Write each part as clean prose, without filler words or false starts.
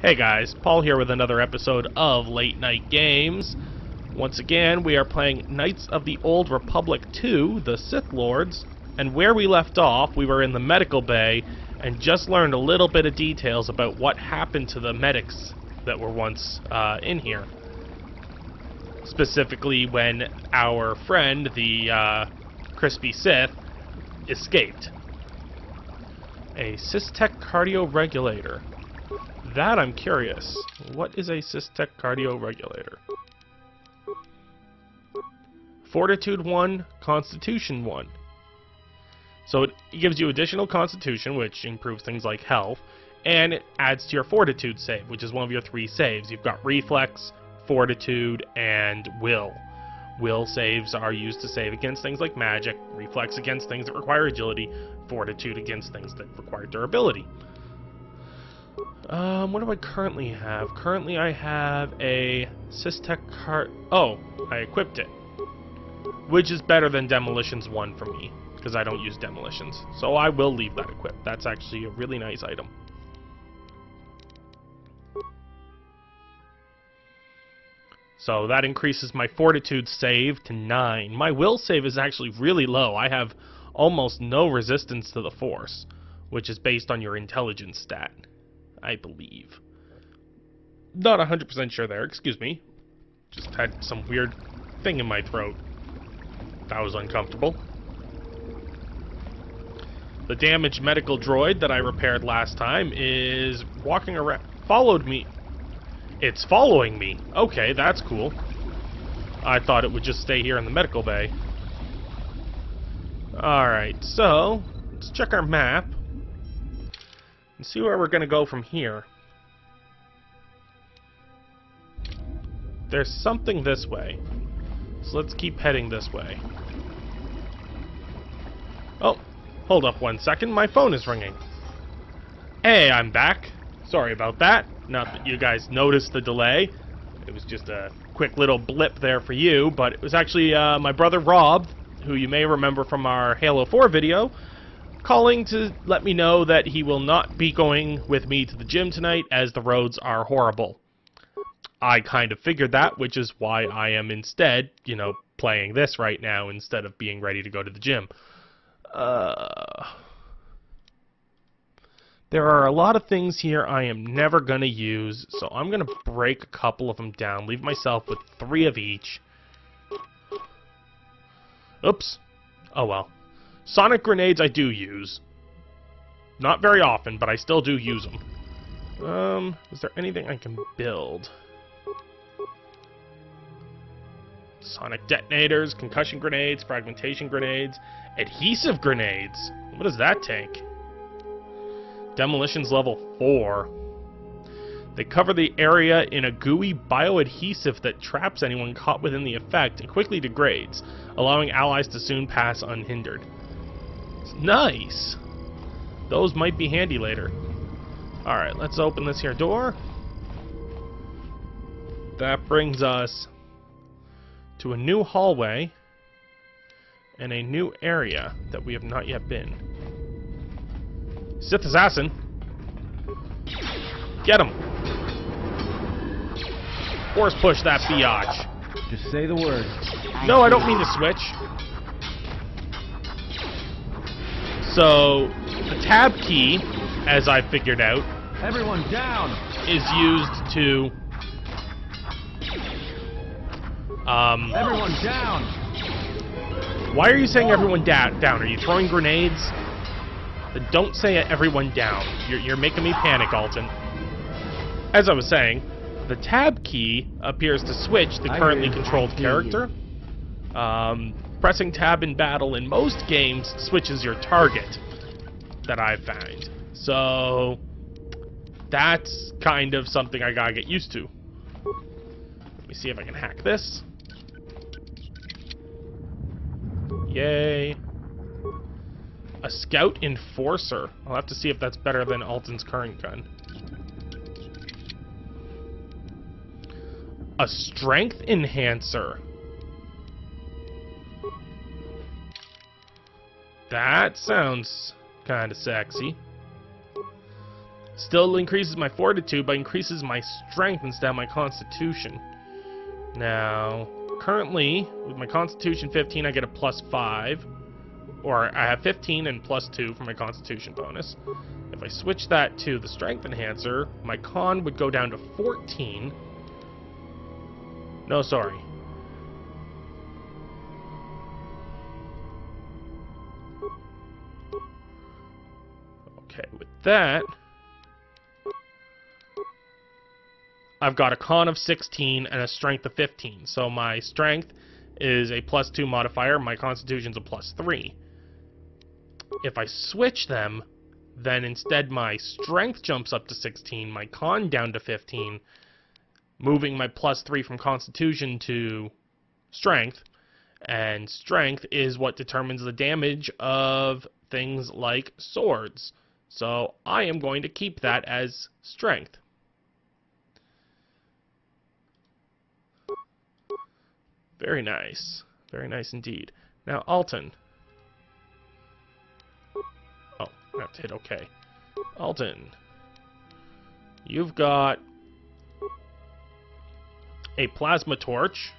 Hey guys, Paul here with another episode of Late Night Games. Once again, we are playing Knights of the Old Republic 2, the Sith Lords, and where we left off, we were in the medical bay and just learned a little bit of details about what happened to the medics that were once in here. Specifically when our friend, the Crispy Sith, escaped. A Systech cardio regulator. That I'm curious. What is a Systech cardio regulator? Fortitude 1, Constitution 1. So it gives you additional Constitution, which improves things like health, and it adds to your Fortitude save, which is one of your 3 saves. You've got Reflex, Fortitude, and Will. Will saves are used to save against things like magic, Reflex against things that require agility, Fortitude against things that require durability. What do I currently have? Currently I have a Systech cart. Oh, I equipped it. Which is better than Demolitions 1 for me, because I don't use Demolitions. So I will leave that equipped. That's actually a really nice item. So that increases my Fortitude save to 9. My Will save is actually really low. I have almost no resistance to the Force, which is based on your Intelligence stat, I believe. Not 100% sure there, excuse me. Just had some weird thing in my throat. That was uncomfortable. The damaged medical droid that I repaired last time is walking around. Followed me. It's following me. Okay, that's cool. I thought it would just stay here in the medical bay. Alright, so let's check our map and see where we're going to go from here. There's something this way, so let's keep heading this way. Oh, hold up 1 second, my phone is ringing. Hey, I'm back. Sorry about that. Not that you guys noticed the delay. It was just a quick little blip there for you, but it was actually my brother Rob, who you may remember from our Halo 4 video, calling to let me know that he will not be going with me to the gym tonight as the roads are horrible. I kind of figured that, which is why I am instead, playing this right now instead of being ready to go to the gym. There are a lot of things here I am never going to use, so I'm going to break a couple of them down, leave myself with 3 of each. Oops. Oh well. Sonic grenades I do use. Not very often, but I still do use them. Is there anything I can build? Sonic detonators, concussion grenades, fragmentation grenades, adhesive grenades. What does that take? Demolitions level 4. They cover the area in a gooey bioadhesive that traps anyone caught within the effect and quickly degrades, allowing allies to soon pass unhindered. Nice! Those might be handy later. Alright, let's open this here door. That brings us to a new hallway and a new area that we have not yet been. Sith Assassin! Get him! Force push that biatch. Just say the word. No, I don't mean to switch. So, the tab key, as I figured out, Everyone down! is used to... Everyone down! Why are you saying everyone down? Are you throwing grenades? Then don't say everyone down. You're making me panic, Alton. As I was saying, the tab key appears to switch the currently controlled character. Pressing tab in battle in most games switches your target, that I've found. So, that's kind of something I gotta get used to. Let me see if I can hack this. Yay. A Scout Enforcer. I'll have to see if that's better than Alton's current gun. A Strength Enhancer. That sounds kind of sexy. Still increases my fortitude, but increases my strength instead of my constitution. Now, currently, with my constitution 15, I get a +5. Or I have 15 and +2 for my constitution bonus. If I switch that to the strength enhancer, my con would go down to 14. No, sorry. Okay, with that, I've got a con of 16 and a strength of 15. So my strength is a +2 modifier, my constitution's a +3. If I switch them, then instead my strength jumps up to 16, my con down to 15, moving my +3 from constitution to strength, and strength is what determines the damage of things like swords. So I am going to keep that as strength. Very nice. Very nice indeed. Now, Alton. Oh, I have to hit OK. Alton. You've got a plasma torch.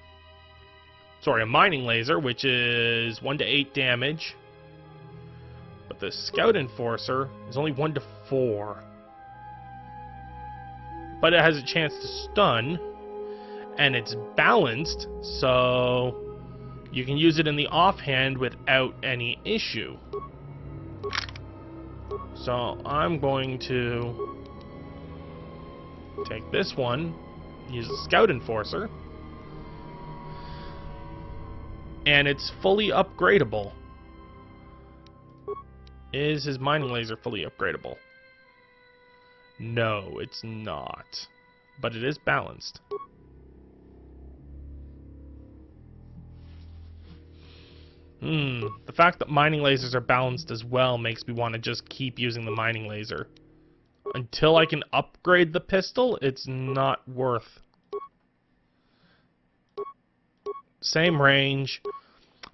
Sorry, a mining laser, which is 1 to 8 damage. But the Scout Enforcer is only 1 to 4. But it has a chance to stun. And it's balanced, so you can use it in the offhand without any issue. So I'm going to take this one, use the Scout Enforcer, and it's fully upgradable. Is his mining laser fully upgradable? No, it's not. But it is balanced. The fact that mining lasers are balanced as well makes me want to just keep using the mining laser. Until I can upgrade the pistol, it's not worth. Same range.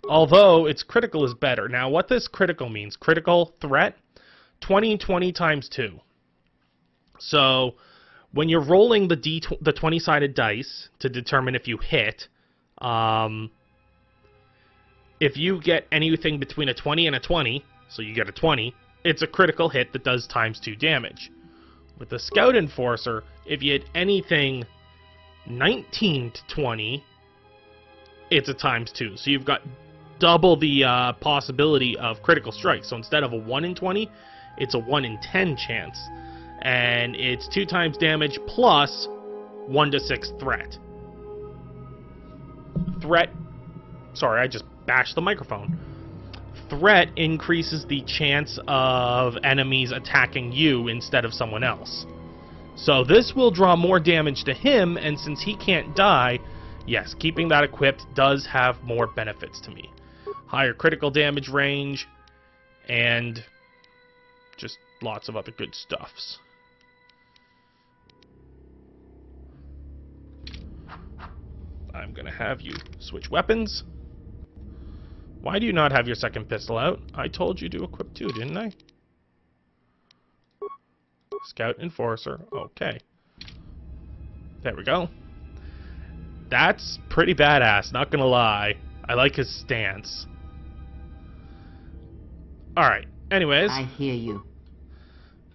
Although, its critical is better. Now, what this critical means, critical threat, 20 times 2. So, when you're rolling the 20-sided dice to determine if you hit, if you get anything between a 20 and a 20, so you get a 20, it's a critical hit that does times 2 damage. With the Scout Enforcer, if you hit anything 19 to 20, it's a times 2. So you've got double the possibility of critical strikes. So instead of a 1 in 20, it's a 1 in 10 chance. And it's 2 times damage plus 1 to 6 threat. Sorry, I just bashed the microphone. Threat increases the chance of enemies attacking you instead of someone else. So this will draw more damage to him, and since he can't die, yes, keeping that equipped does have more benefits to me. Higher critical damage range, and just lots of other good stuffs. I'm gonna have you switch weapons. Why do you not have your second pistol out? I told you to equip 2, didn't I? Scout Enforcer. Okay. There we go. That's pretty badass, not gonna lie. I like his stance. Alright, anyways. I hear you.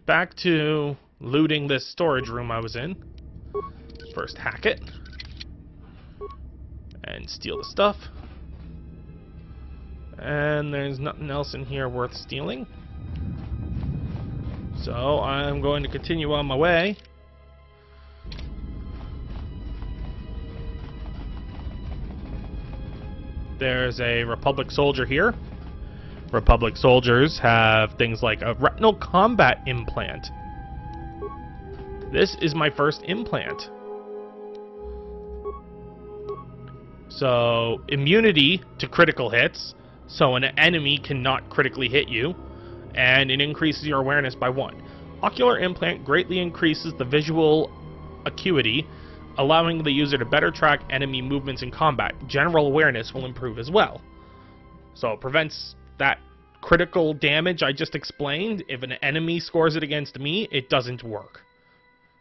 Back to looting this storage room I was in. First hack it. And steal the stuff. And there's nothing else in here worth stealing. So I'm going to continue on my way. There's a Republic soldier here. Republic soldiers have things like a retinal combat implant. This is my first implant. So, immunity to critical hits. So an enemy cannot critically hit you, and it increases your awareness by 1. Ocular implant greatly increases the visual acuity, allowing the user to better track enemy movements in combat. General awareness will improve as well. So it prevents that critical damage I just explained, if an enemy scores it against me, it doesn't work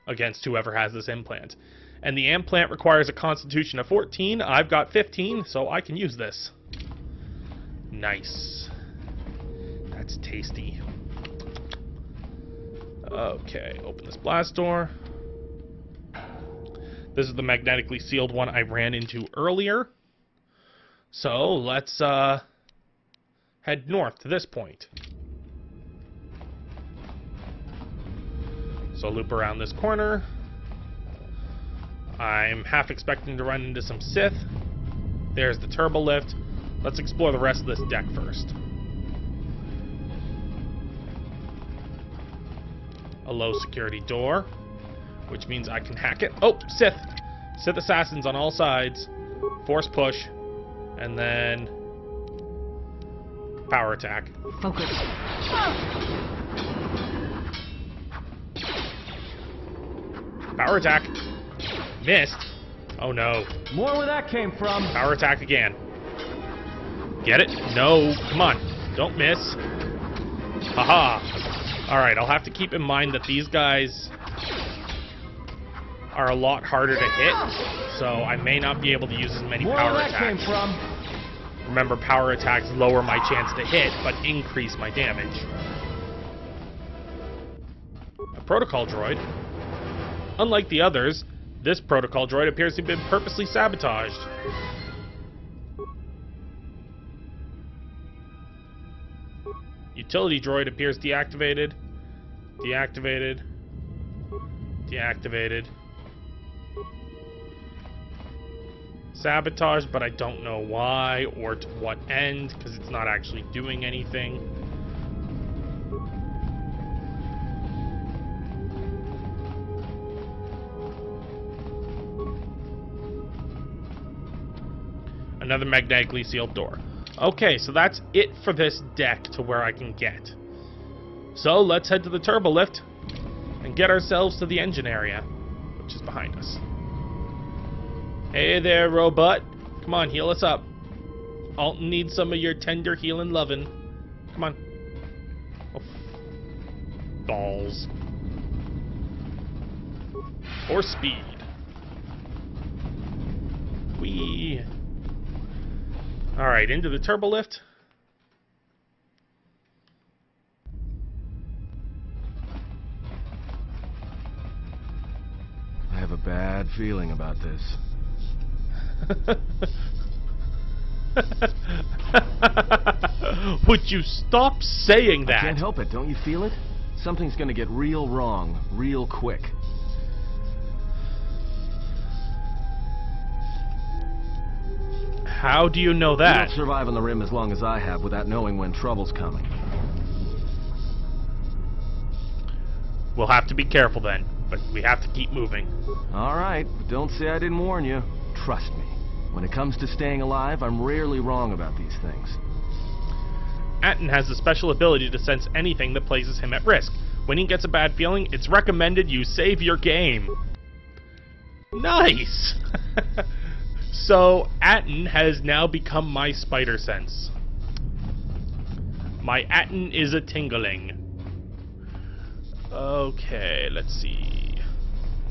against whoever has this implant. And the implant requires a constitution of 14. I've got 15, so I can use this. Nice. That's tasty. Okay, open this blast door. This is the magnetically sealed one I ran into earlier. So, let's head north to this point. So loop around this corner. I'm half expecting to run into some Sith. There's the turbo lift. Let's explore the rest of this deck first. A low security door, which means I can hack it. Oh, Sith! Sith assassins on all sides. Force push. And then power attack. Focus. Power attack. Missed. Oh no. More where that came from. Power attack again. Get it? No. Come on. Don't miss. Haha. Alright, I'll have to keep in mind that these guys are a lot harder to hit, so I may not be able to use as many More power where that attacks. came from. Remember, power attacks lower my chance to hit, but increase my damage. A protocol droid. Unlike the others, this protocol droid appears to have been purposely sabotaged. Utility droid appears deactivated. Deactivated. Deactivated. Sabotage, but I don't know why or to what end, because it's not actually doing anything. Another magnetically sealed door. Okay, so that's it for this deck to where I can get. So let's head to the turbo lift and get ourselves to the engine area, which is behind us. Hey there, robot. Come on, heal us up. Alton needs some of your tender healing lovin'. Come on. Oh. Balls. Or speed. Whee. Alright, into the turbo lift. I have a bad feeling about this. Would you stop saying that? I can't help it, don't you feel it? Something's gonna get real wrong, real quick. How do you know You that? don't survive on the rim as long as I have without knowing when trouble's coming. We'll have to be careful then, but we have to keep moving. Alright, but don't say I didn't warn you. Trust me. When it comes to staying alive, I'm rarely wrong about these things. Atten has the special ability to sense anything that places him at risk. When he gets a bad feeling, it's recommended you save your game. Nice! So, Atten has now become my spider sense. My Atten is a tingling. Okay, let's see.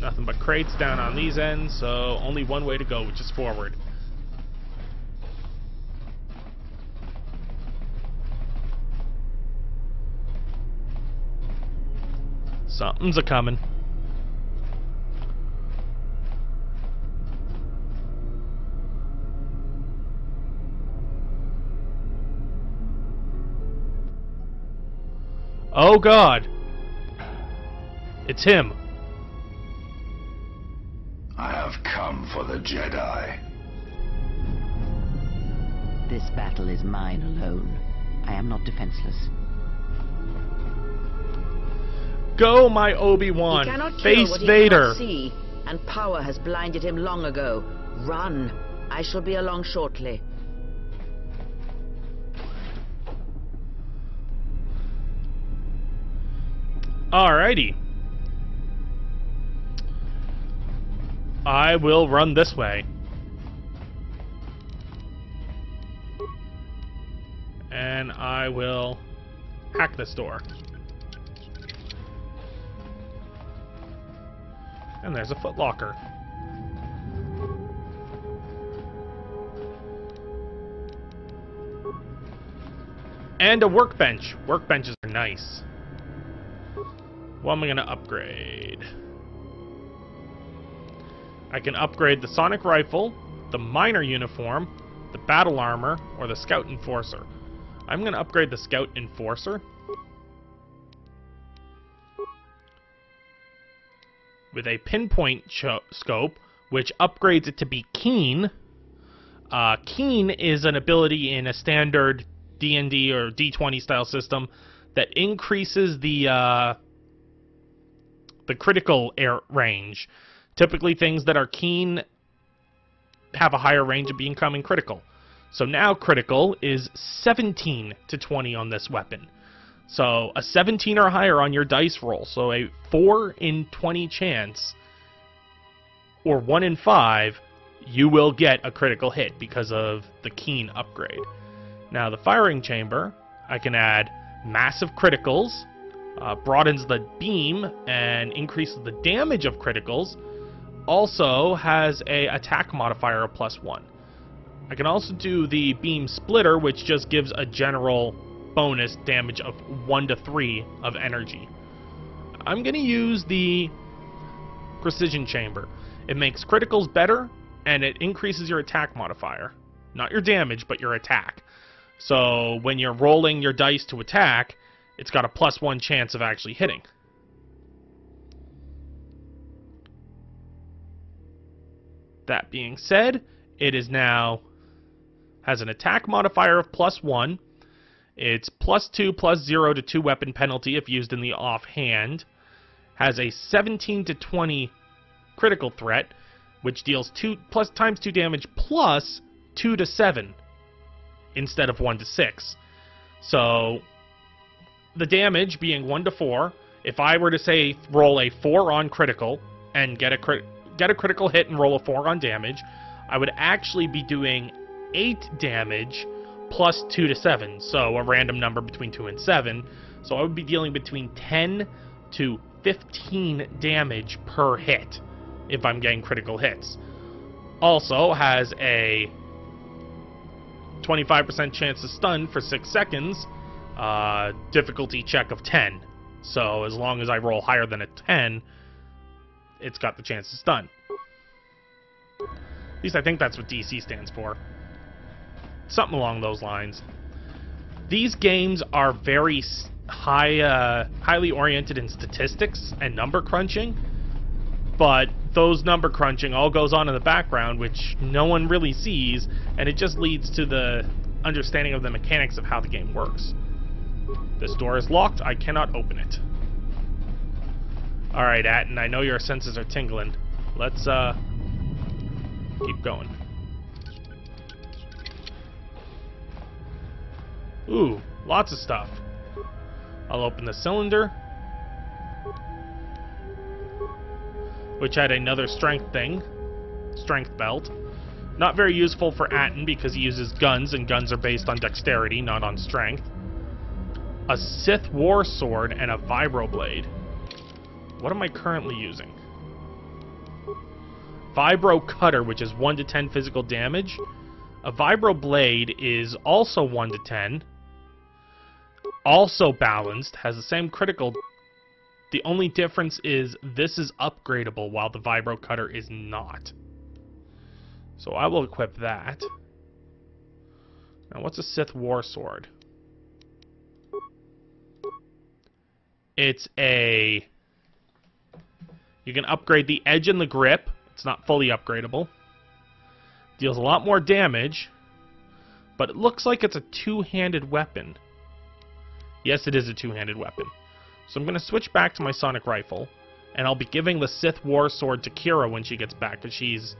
Nothing but crates down on these ends, so only one way to go, which is forward. Something's a-coming. Oh God! It's him. I have come for the Jedi. This battle is mine alone. I am not defenseless. Go, my He Obi-Wan! cannot kill Face what he Vader! cannot see, and power has blinded him long ago. Run. I shall be along shortly. Alrighty. I will run this way. and I will hack this door. And there's a footlocker. And a workbench. Workbenches are nice. What am I going to upgrade? I can upgrade the sonic rifle, the miner uniform, the battle armor, or the scout enforcer. I'm going to upgrade the scout enforcer with a pinpoint scope, which upgrades it to be keen. Keen is an ability in a standard D&D or D20 style system that increases the critical air range. Typically, things that are keen have a higher range of becoming critical. So now critical is 17 to 20 on this weapon. So a 17 or higher on your dice roll. So a 4 in 20 chance, or 1 in 5, you will get a critical hit because of the keen upgrade. Now the firing chamber, I can add massive criticals, broadens the beam and increases the damage of criticals. Also has a attack modifier of +1. I can also do the beam splitter, which just gives a general bonus damage of 1 to 3 of energy. I'm going to use the precision chamber. It makes criticals better, and it increases your attack modifier. Not your damage, but your attack. So when you're rolling your dice to attack, it's got a +1 chance of actually hitting. That being said, it is now has an attack modifier of +1. It's +2/+0 to 2 weapon penalty if used in the offhand. Has a 17 to 20 critical threat, which deals 2 times 2 damage plus 2 to 7 instead of 1 to 6. So the damage being 1 to 4. If I were to say roll a 4 on critical and get a critical hit and roll a 4 on damage, I would actually be doing 8 damage plus 2 to 7, so a random number between 2 and 7. So I would be dealing between 10 to 15 damage per hit if I'm getting critical hits. Also has a 25% chance to stun for 6 seconds, difficulty check of 10. So as long as I roll higher than a 10, it's got the chance to stun. At least I think that's what DC stands for. Something along those lines. These games are very highly oriented in statistics and number crunching, but those number crunching all goes on in the background, which no one really sees, and it just leads to the understanding of the mechanics of how the game works. This door is locked. I cannot open it. Alright, Atten, I know your senses are tingling. Let's, keep going. Ooh, lots of stuff. I'll open the cylinder, which had another strength thing. Strength belt. Not very useful for Atten because he uses guns, and guns are based on dexterity, not on strength. A Sith War Sword and a Vibroblade. What am I currently using? Vibro Cutter, which is 1 to 10 physical damage. A Vibroblade is also 1 to 10. Also balanced, has the same critical. The only difference is this is upgradable while the Vibro Cutter is not. So I will equip that. Now what's a Sith War Sword? It's a... You can upgrade the edge and the grip. It's not fully upgradable. Deals a lot more damage, but it looks like it's a two-handed weapon. Yes, it is a two-handed weapon. So I'm going to switch back to my sonic rifle, and I'll be giving the Sith War Sword to Kira when she gets back, because she's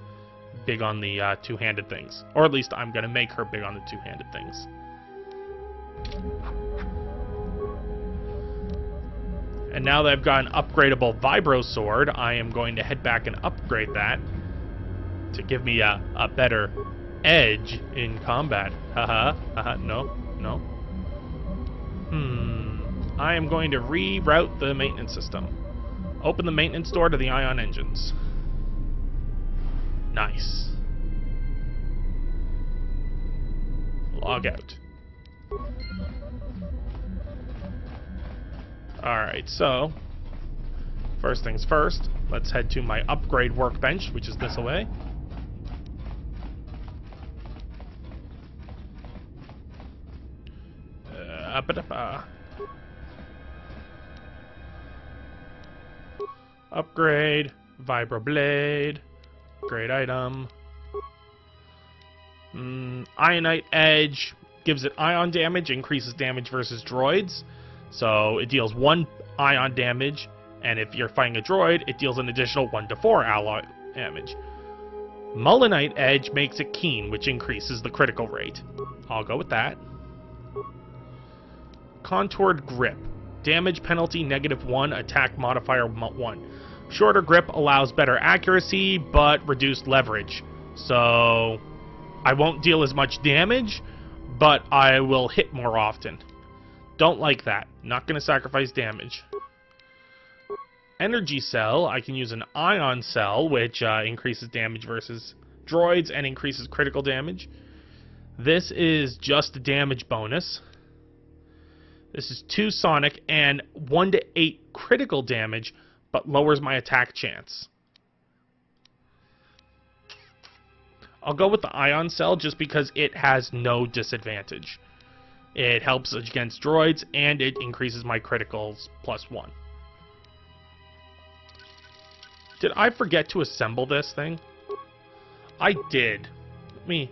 big on the two-handed things. Or at least I'm going to make her big on the two-handed things. And now that I've got an upgradable Vibro Sword, I am going to head back and upgrade that to give me a better edge in combat. Haha, haha, no, no. I am going to reroute the maintenance system. Open the maintenance door to the ion engines. Nice. Log out. Alright, so first things first, let's head to my upgrade workbench, which is this away. Upgrade, vibroblade, great item. Ionite edge gives it ion damage, increases damage versus droids. So it deals 1 ion damage, and if you're fighting a droid, it deals an additional 1 to 4 alloy damage. Mullinite edge makes it keen, which increases the critical rate. I'll go with that. Contoured grip. Damage penalty -1, attack modifier 1. Shorter grip allows better accuracy, but reduced leverage. So I won't deal as much damage, but I will hit more often. Don't like that. Not going to sacrifice damage. Energy cell. I can use an ion cell, which increases damage versus droids and increases critical damage. This is just a damage bonus. This is 2 sonic and 1 to 8 critical damage, but lowers my attack chance. I'll go with the ion cell just because it has no disadvantage. It helps against droids, and it increases my criticals +1. Did I forget to assemble this thing? I did. Let me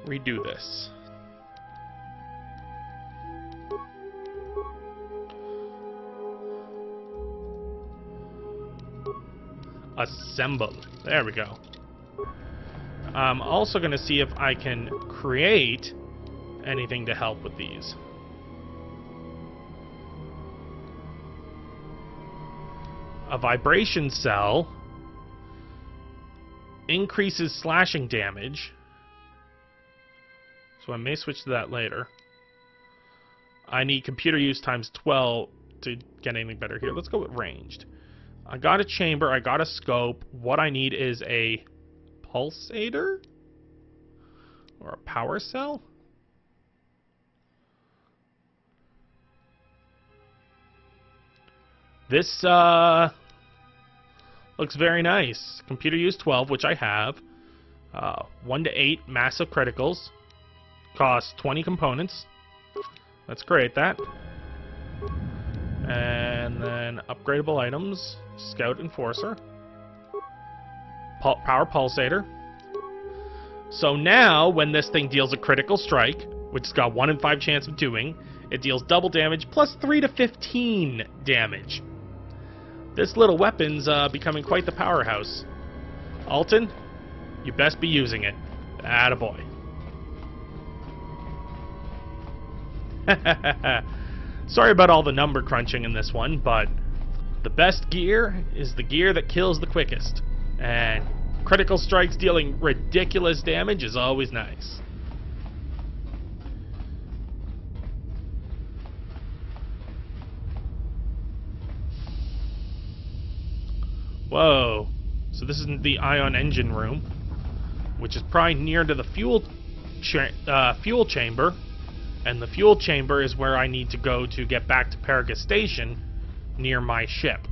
redo this. Assemble. There we go. I'm also going to see if I can create anything to help with these. A vibration cell increases slashing damage, so I may switch to that later. I need computer use times 12 to get anything better here. Let's go with ranged. I got a chamber, I got a scope. What I need is a pulsator? Or a power cell? This looks very nice. Computer use 12, which I have. 1 to 8 massive criticals. Costs 20 components. Let's create that. And then upgradable items. Scout Enforcer. Power Pulsator. So now, when this thing deals a critical strike, which has got 1 in 5 chance of doing, it deals double damage plus 3 to 15 damage. This little weapon's becoming quite the powerhouse. Alton, you best be using it. Attaboy. Sorry about all the number crunching in this one, but the best gear is the gear that kills the quickest. And critical strikes dealing ridiculous damage is always nice. Whoa. So this is the ion engine room, which is probably near to the fuel chamber. And the fuel chamber is where I need to go to get back to Peragus Station near my ship.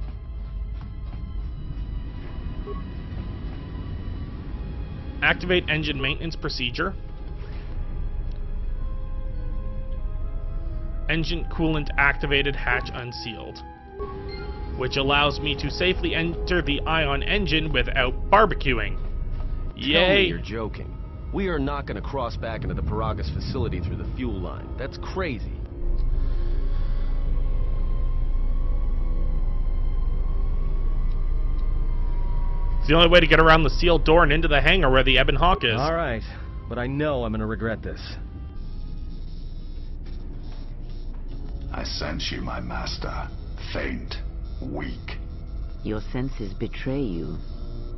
Activate engine maintenance procedure. Engine coolant activated, hatch unsealed. Which allows me to safely enter the ion engine without barbecuing. Yay! Tell me you're joking. We are not going to cross back into the peragus facility through the fuel line. That's crazy. It's the only way to get around the sealed door and into the hangar where the Ebon Hawk is. Alright, but I know I'm going to regret this. I sense you, my master. Faint, weak. Your senses betray you,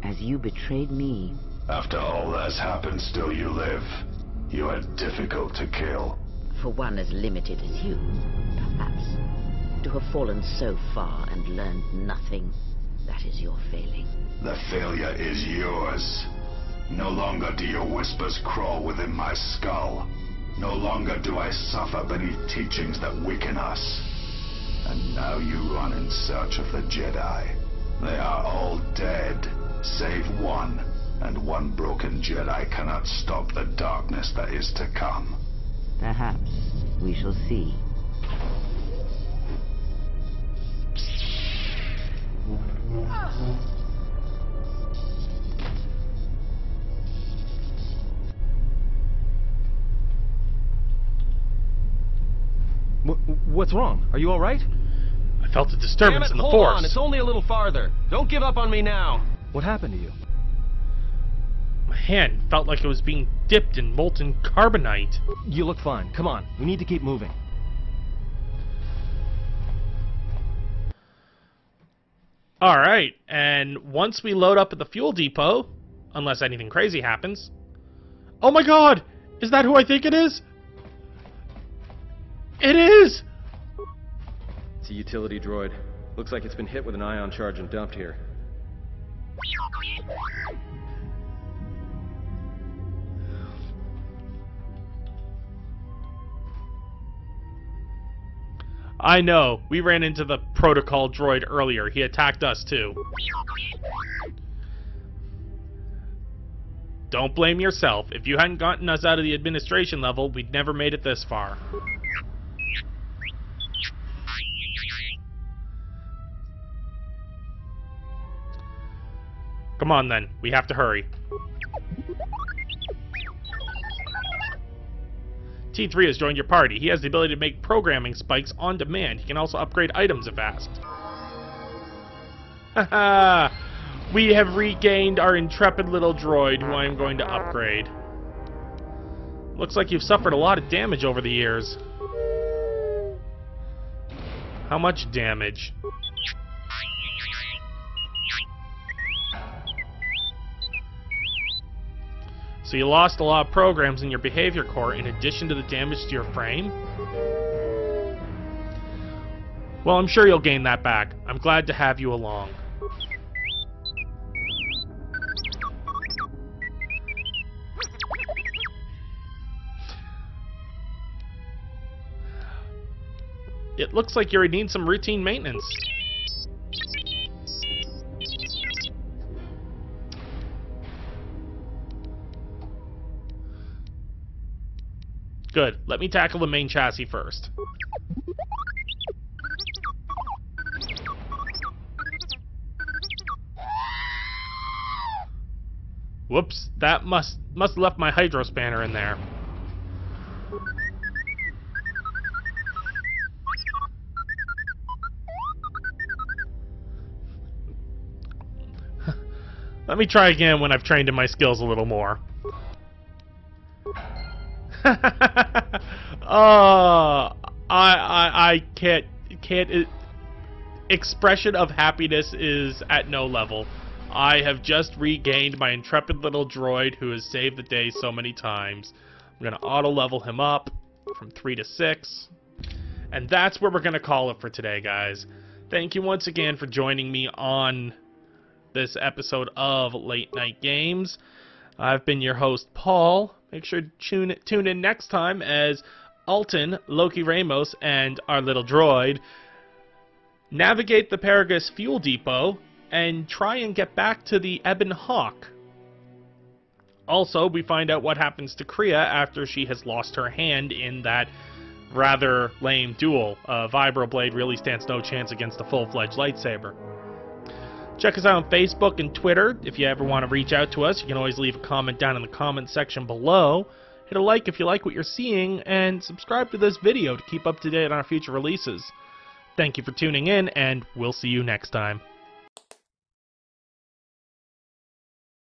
as you betrayed me. After all that's happened, still you live. You are difficult to kill. For one as limited as you, perhaps. To have fallen so far and learned nothing, that is your failing. The failure is yours. No longer do your whispers crawl within my skull. No longer do I suffer beneath teachings that weaken us. And now you run in search of the Jedi. They are all dead, save one. And one broken Jedi cannot stop the darkness that is to come. Perhaps we shall see. What's wrong? Are you all right? I felt a disturbance in the Hold Force. on, it's only a little farther. Don't give up on me now. What happened to you? My hand felt like it was being dipped in molten carbonite. You look fine. Come on, we need to keep moving. Alright, and once we load up at the fuel depot, unless anything crazy happens... Oh my god! Is that who I think it is? It is! It's a utility droid. Looks like it's been hit with an ion charge and dumped here. I know. We ran into the protocol droid earlier. He attacked us too. Don't blame yourself. If you hadn't gotten us out of the administration level, we'd never made it this far. Come on then. We have to hurry. T3 has joined your party. He has the ability to make programming spikes on demand. He can also upgrade items if asked. Haha! We have regained our intrepid little droid, who I am going to upgrade. Looks like you've suffered a lot of damage over the years. How much damage? So you lost a lot of programs in your behavior core in addition to the damage to your frame? Well, I'm sure you'll gain that back. I'm glad to have you along. It looks like you need some routine maintenance. Good. Let me tackle the main chassis first. Whoops. That must have left my hydro spanner in there. Let me try again when I've trained in my skills a little more. I can't. Expression of happiness is at no level. I have just regained my intrepid little droid who has saved the day so many times. I'm gonna auto level him up from 3 to 6, and that's where we're gonna call it for today, guys. Thank you once again for joining me on this episode of Late Night Games. I've been your host, Paul. Make sure to tune in next time as Alton, Loki Ramos, and our little droid navigate the Peragus fuel depot and try and get back to the Ebon Hawk. Also, we find out what happens to Kriya after she has lost her hand in that rather lame duel. A Vibroblade really stands no chance against a full-fledged lightsaber. Check us out on Facebook and Twitter. If you ever want to reach out to us, you can always leave a comment down in the comment section below. Hit a like if you like what you're seeing, and subscribe to this video to keep up to date on our future releases. Thank you for tuning in, and we'll see you next time.